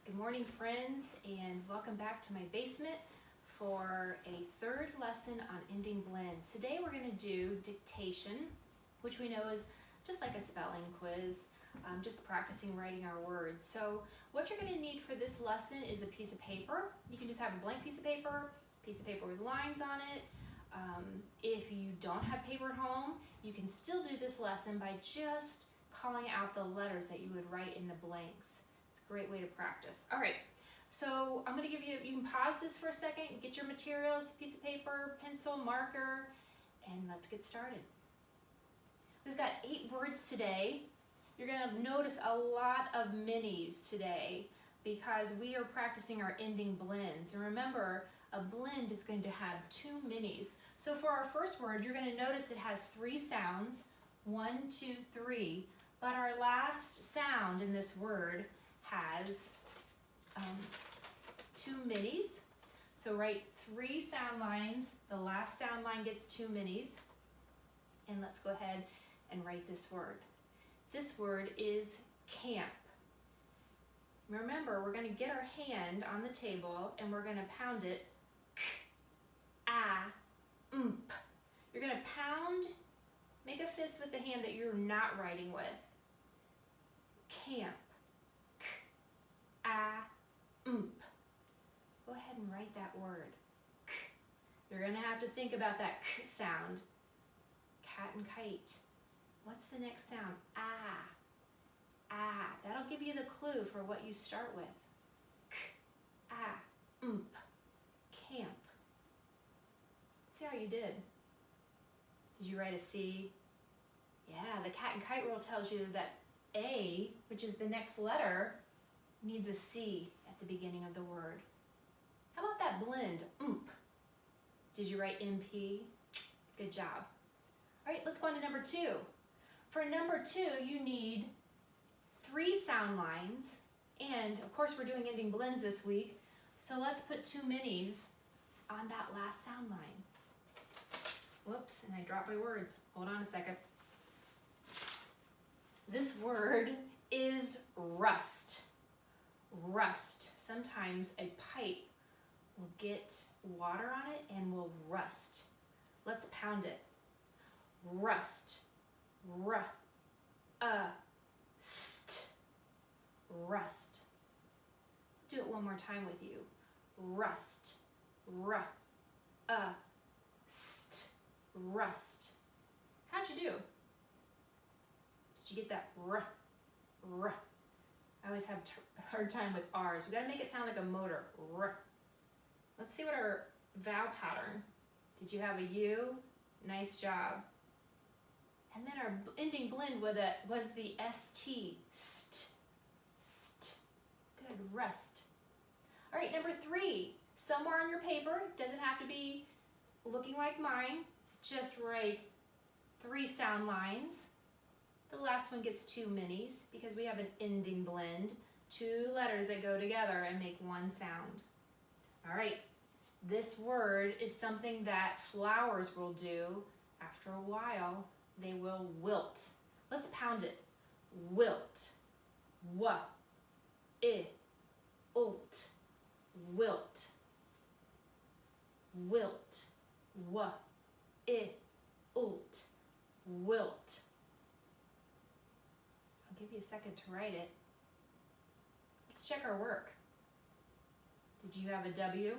Good morning, friends, and welcome back to my basement for a third lesson on ending blends. Today we're going to do dictation, which we know is just like a spelling quiz, just practicing writing our words. So what you're going to need for this lesson is a piece of paper. You can just have a blank piece of paper with lines on it. If you don't have paper at home, you can still do this lesson by just calling out the letters that you would write in the blanks. It's a great way to practice. All right, so I'm going to give you, you can pause this for a second, get your materials, piece of paper, pencil, marker, and let's get started. We've got 8 words today. You're going to notice a lot of minis today because we are practicing our ending blends. And remember, a blend is going to have 2 minis. So for our first word, you're going to notice it has 3 sounds, 1, 2, 3, but our last sound in this word has 2 minis. So write 3 sound lines, the last sound line gets 2 minis, and let's go ahead and write this word. This word is camp. Remember, we're going to get our hand on the table and we're going to pound it. You're going to pound, make a fist with the hand that you're not writing with. Camp. Go ahead and write that word. You're going to have to think about that k sound. Cat and kite. What's the next sound? That'll give you the clue for what you start with. Camp. Let's see how you did. Did you write a C? Yeah, the cat and kite rule tells you that A, which is the next letter, needs a C at the beginning of the word. How about that blend? Did you write MP? Good job. All right, let's go on to number 2. For number 2, you need 3 sound lines, and of course we're doing ending blends this week, so let's put 2 minis on that last sound line. Whoops, and I dropped my words. Hold on a second. This word is rust. Rust. Sometimes a pipe will get water on it and will rust. Let's pound it. Rust. St. Rust. Do it one more time with you. Rust. St. Rust. How'd you do? Did you get that r? I always have a hard time with R's. We gotta make it sound like a motor. R. Let's see what our vowel pattern. Did you have a U? Nice job. And then our ending blend with it was the ST. St. Good, rust. All right, number 3. Somewhere on your paper, doesn't have to be looking like mine. Just write 3 sound lines. The last one gets 2 minis because we have an ending blend. 2 letters that go together and make 1 sound. All right, this word is something that flowers will do. After a while, they will wilt. Let's pound it. Wilt. Ult. Wilt. Wilt. Ult. Wilt. I'll give you a second to write it. Let's check our work. Did you have a W?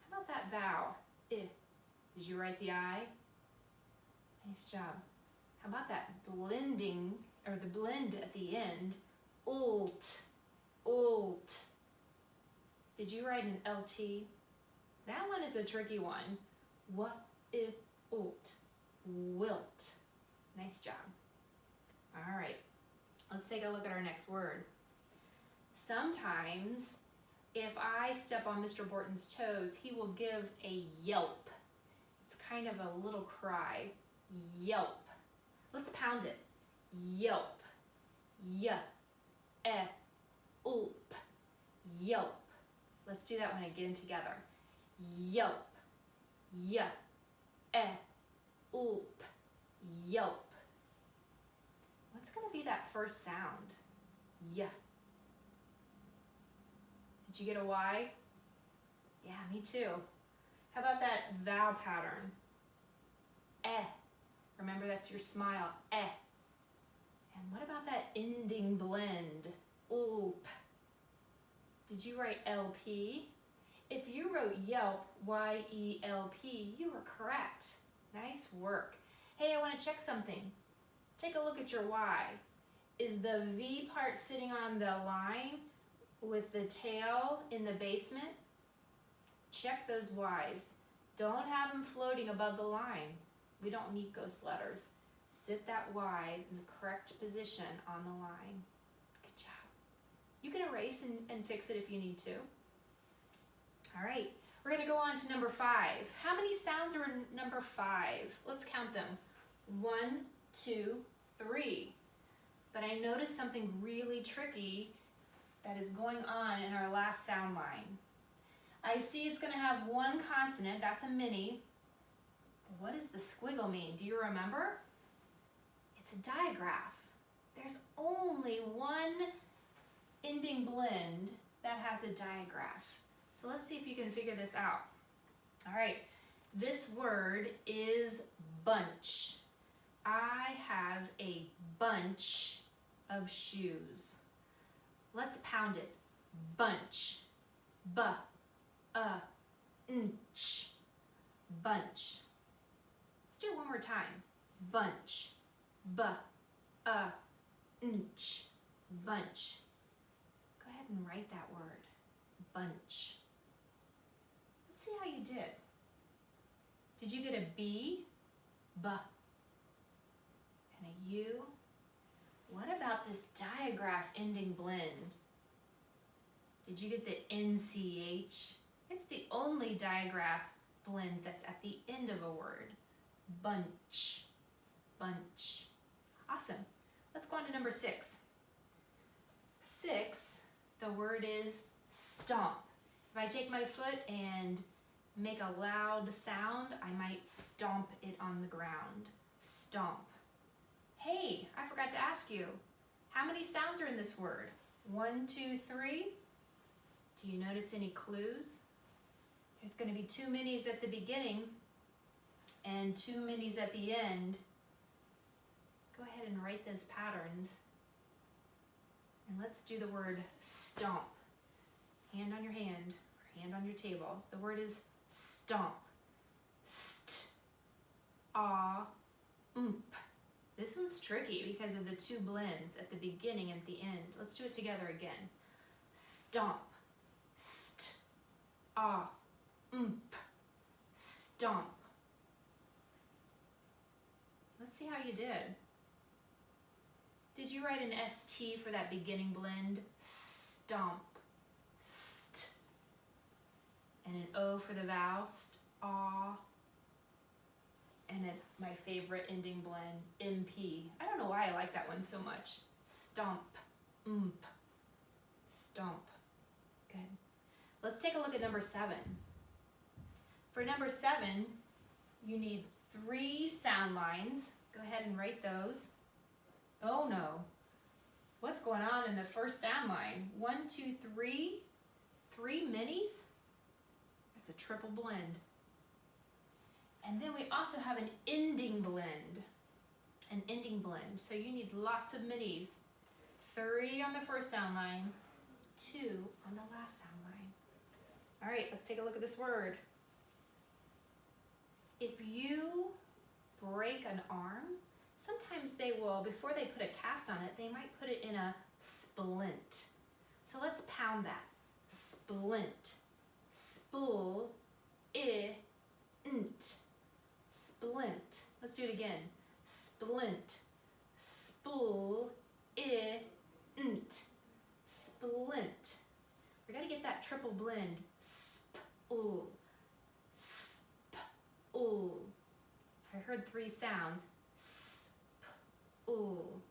How about that vowel? Did you write the I? Nice job. How about that blending, or the blend at the end? Ult. Did you write an LT? That one is a tricky one. Ult. Wilt. Nice job. All right, let's take a look at our next word. Sometimes, if I step on Mr. Borton's toes, he will give a yelp. It's kind of a little cry. Yelp. Let's pound it. Yelp. Ulp. Yelp. Let's do that one again together. Yelp. Ulp. Yelp. What's going to be that first sound? Did you get a Y? Yeah, me too. How about that vowel pattern? Eh. Remember, that's your smile. Eh. And what about that ending blend? Oop. Did you write LP? If you wrote Yelp, Y-E-L-P, you were correct. Nice work. Hey, I want to check something. Take a look at your Y. Is the V part sitting on the line with the tail in the basement? Check those Y's. Don't have them floating above the line. We don't need ghost letters. Sit that Y in the correct position on the line. Good job. You can erase and fix it if you need to. All right, we're gonna go on to number 5. How many sounds are in number 5? Let's count them. 1, 2, 3. But I noticed something really tricky that is going on in our last sound line. I see it's gonna have one consonant, that's a mini. But what does the squiggle mean? Do you remember? It's a digraph. There's only one ending blend that has a digraph. So let's see if you can figure this out. All right, this word is bunch. I have a bunch of shoes. Let's pound it. Bunch. Inch. Bunch. Let's do it one more time. Bunch. Inch. Bunch. Go ahead and write that word. Bunch. Let's see how you did. Did you get a B? B. And a U? What about this digraph ending blend? Did you get the NCH? It's the only digraph blend that's at the end of a word. Bunch. Bunch. Awesome. Let's go on to number 6. 6, the word is stomp. If I take my foot and make a loud sound, I might stomp it on the ground. Stomp. Hey, I forgot to ask you, how many sounds are in this word? 1, 2, 3. Do you notice any clues? There's going to be 2 minis at the beginning and 2 minis at the end. Go ahead and write those patterns. And let's do the word stomp. Hand on your hand, or hand on your table. The word is stomp. St, ah, This one's tricky because of the 2 blends at the beginning and at the end. Let's do it together again. Stomp. St, ah, Stomp. Let's see how you did. Did you write an ST for that beginning blend? Stomp. St. And an O for the vowel. St, ah. And my favorite ending blend, MP. I don't know why I like that one so much. Stomp. Stomp. Good. Let's take a look at number 7. For number 7, you need 3 sound lines. Go ahead and write those. Oh no. What's going on in the first sound line? 1, 2, 3. 3 minis? That's a triple blend. And then we also have an ending blend. An ending blend. So you need lots of minis. 3 on the first sound line, 2 on the last sound line. All right, let's take a look at this word. If you break an arm, sometimes they will, before they put a cast on it, they might put it in a splint. So let's pound that. Splint. Spul, int. Splint. Let's do it again. Splint. Spul, int. Splint. We gotta get that triple blend. Spul. Spul. I heard 3 sounds. Spul.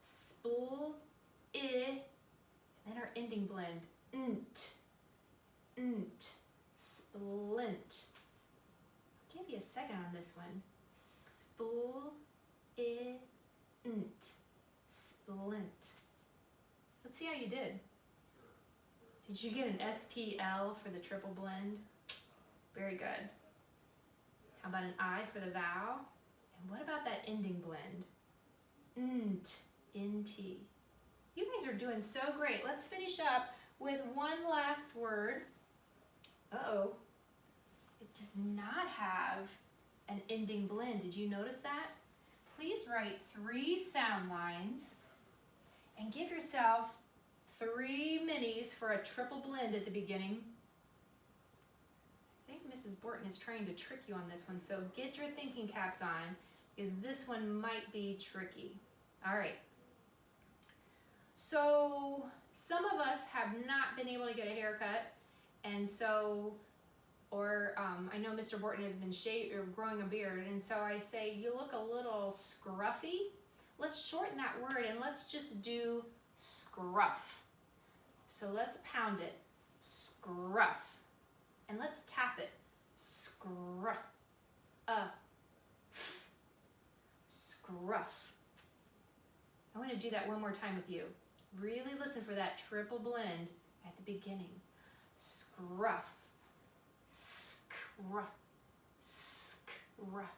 Spul, and then our ending blend. Nt. Splint. I'll give you a second on this one. Spul, int. Splint. Let's see how you did. Did you get an SPL for the triple blend? Very good. How about an I for the vowel? And what about that ending blend? Nt, nt. You guys are doing so great. Let's finish up with one last word. Uh-oh. It does not have an ending blend. Did you notice that? Please write 3 sound lines and give yourself 3 minis for a triple blend at the beginning. I think Mrs. Borton is trying to trick you on this one, so get your thinking caps on, because this one might be tricky. All right. So some of us have not been able to get a haircut, and so, I know Mr. Borton has been growing a beard, and so I say you look a little scruffy. Let's shorten that word and let's just do scruff. So let's pound it, scruff. And let's tap it, scruff, scruff. I want to do that one more time with you. Really listen for that triple blend at the beginning. Scruff, scruff, scruff,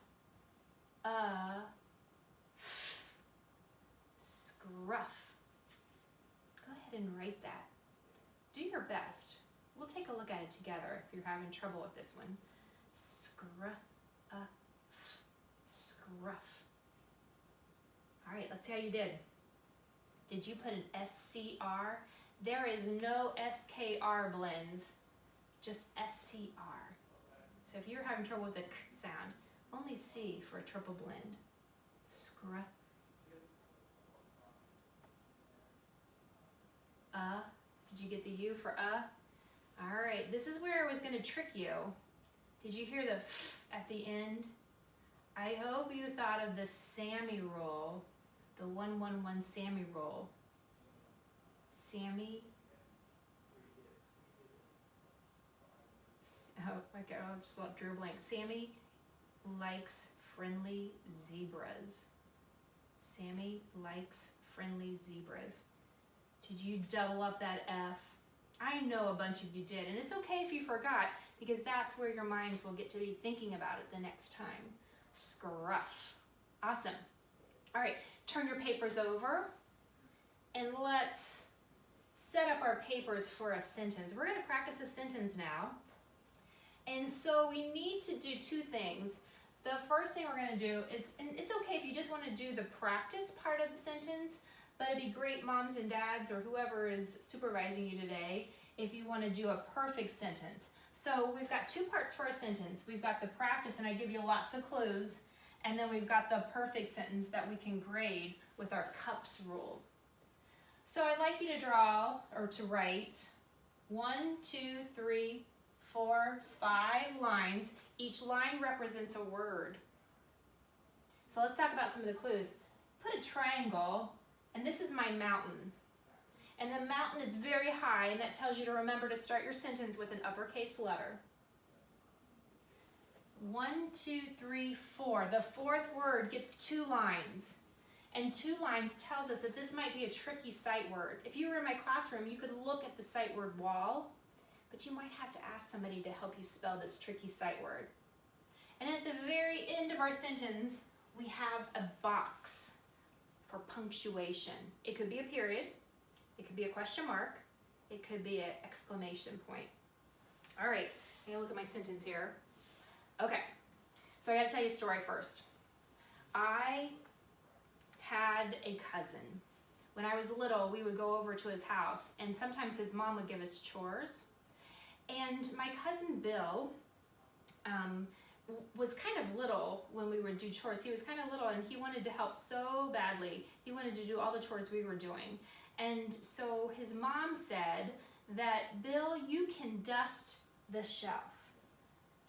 scruff. Go ahead and write that. Do your best. We'll take a look at it together if you're having trouble with this one. Scruff, scruff. All right, let's see how you did. Did you put an SCR? There is no SKR blends, just SCR. So if you're having trouble with the K sound, only C for a triple blend. Scruff. Did you get the U for All right, this is where I was going to trick you. Did you hear the F at the end? I hope you thought of the Sammy roll, the 1-1-1 Sammy roll. Sammy. Okay, I'll just drew a blank. Sammy likes friendly zebras. Sammy likes friendly zebras. Did you double up that F? I know a bunch of you did, and it's okay if you forgot, because that's where your minds will get to be thinking about it the next time. Scruff. Awesome. All right, turn your papers over, and let's set up our papers for a sentence. We're going to practice a sentence now, and so we need to do 2 things. The first thing we're going to do is, and it's okay if you just want to do the practice part of the sentence, but it'd be great, moms and dads or whoever is supervising you today, if you want to do a perfect sentence. So we've got 2 parts for a sentence. We've got the practice, and I give you lots of clues, and then we've got the perfect sentence that we can grade with our cups rule. So I'd like you to draw, or to write, 1, 2, 3, 4, 5 lines. Each line represents a word. So let's talk about some of the clues. Put a triangle, and this is my mountain. And the mountain is very high, and that tells you to remember to start your sentence with an uppercase letter. 1, 2, 3, 4. The 4th word gets 2 lines. And 2 lines tells us that this might be a tricky sight word. If you were in my classroom, you could look at the sight word wall, but you might have to ask somebody to help you spell this tricky sight word. And at the very end of our sentence, we have a box for punctuation. It could be a period, it could be a question mark, it could be an exclamation point. All right, I'm gonna look at my sentence here. Okay, so I gotta tell you a story first. I had a cousin. When I was little, we would go over to his house, and sometimes his mom would give us chores. And my cousin Bill was kind of little when we would do chores. He was kind of little, and he wanted to help so badly. He wanted to do all the chores we were doing. And so his mom said that, Bill, you can dust the shelf.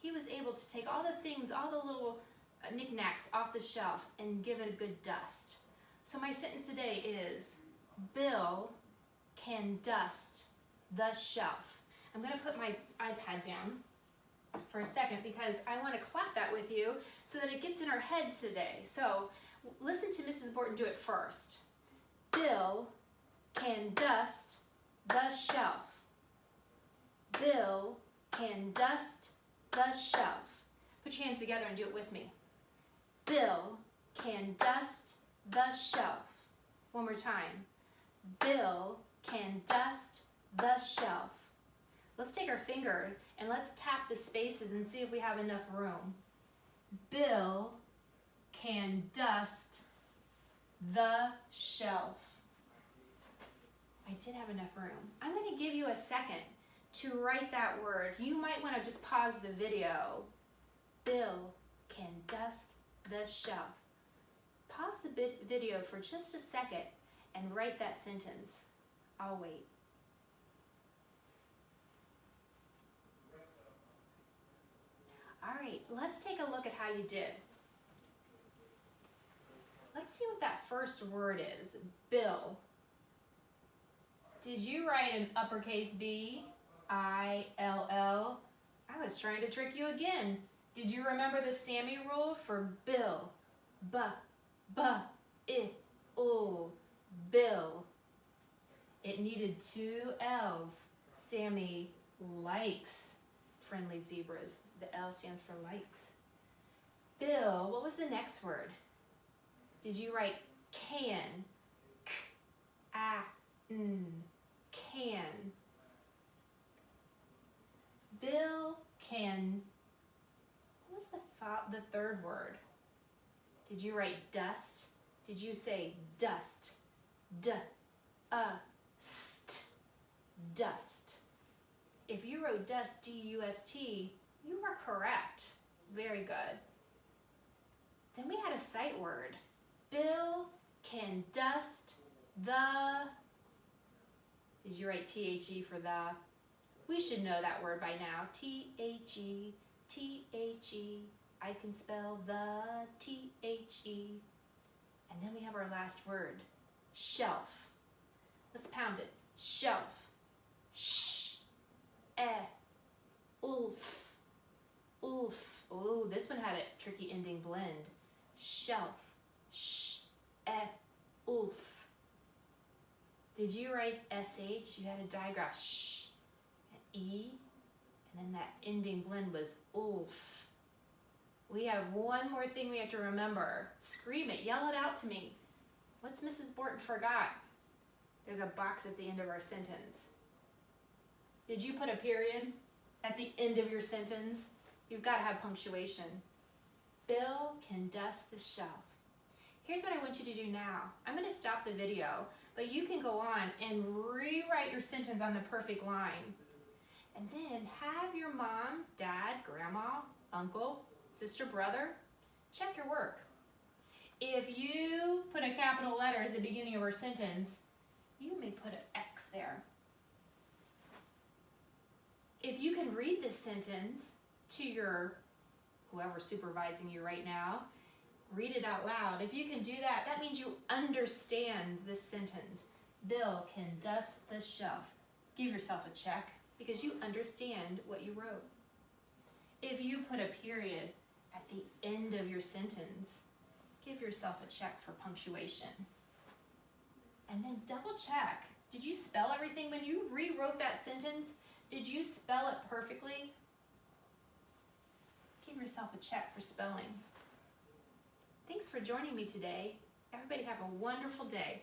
He was able to take all the things, all the little knickknacks off the shelf and give it a good dust. So my sentence today is, Bill can dust the shelf. I'm going to put my iPad down for a second because I want to clap that with you so that it gets in our head today. So listen to Mrs. Borton do it first. Bill can dust the shelf. Bill can dust the shelf. Put your hands together and do it with me. Bill can dust the shelf. One more time. Bill can dust the shelf. Let's take our finger and let's tap the spaces and see if we have enough room. Bill can dust the shelf. I did have enough room. I'm going to give you a second to write that word. You might want to just pause the video. Bill can dust the shelf. Pause the video for just a second and write that sentence. I'll wait. All right, let's take a look at how you did. Let's see what that first word is. Bill. Did you write an uppercase B, I-L-L? I was trying to trick you again. Did you remember the Sammy rule for Bill? B-I-L. Bill. It needed 2 L's. Sammy likes friendly zebras. The L stands for likes. Bill, what was the next word? Did you write can? K-A-N. Can. Bill can. What was the third word? Did you write dust? Did you say dust? D-U-S-T. Dust. If you wrote dust, D-U-S-T, you were correct. Very good. Then we had a sight word. Bill can dust the... Did you write T-H-E for the? We should know that word by now. T-H-E, T-H-E. I can spell the T-H-E. And then we have our last word, shelf. Let's pound it. Shelf. Sh. E. Oof. Oof. Ooh, this one had a tricky ending blend. Shelf. Sh. E. Oof. Did you write S-H? You had a digraph. Sh. An E. And then that ending blend was oof. We have one more thing we have to remember. Scream it. Yell it out to me. What's Mrs. Borton forgot? There's a box at the end of our sentence. Did you put a period at the end of your sentence? You've got to have punctuation. Bill can dust the shelf. Here's what I want you to do now. I'm going to stop the video, but you can go on and rewrite your sentence on the perfect line. And then have your mom, dad, grandma, uncle, sister, brother, check your work. If you put a capital letter at the beginning of our sentence, you may put an X there. If you can read this sentence to your whoever's supervising you right now, read it out loud. If you can do that, that means you understand this sentence. Bill can dust the shelf. Give yourself a check because you understand what you wrote. If you put a period at the end of your sentence, give yourself a check for punctuation. And then double check. Did you spell everything? When you rewrote that sentence, did you spell it perfectly? Give yourself a check for spelling. Thanks for joining me today. Everybody have a wonderful day.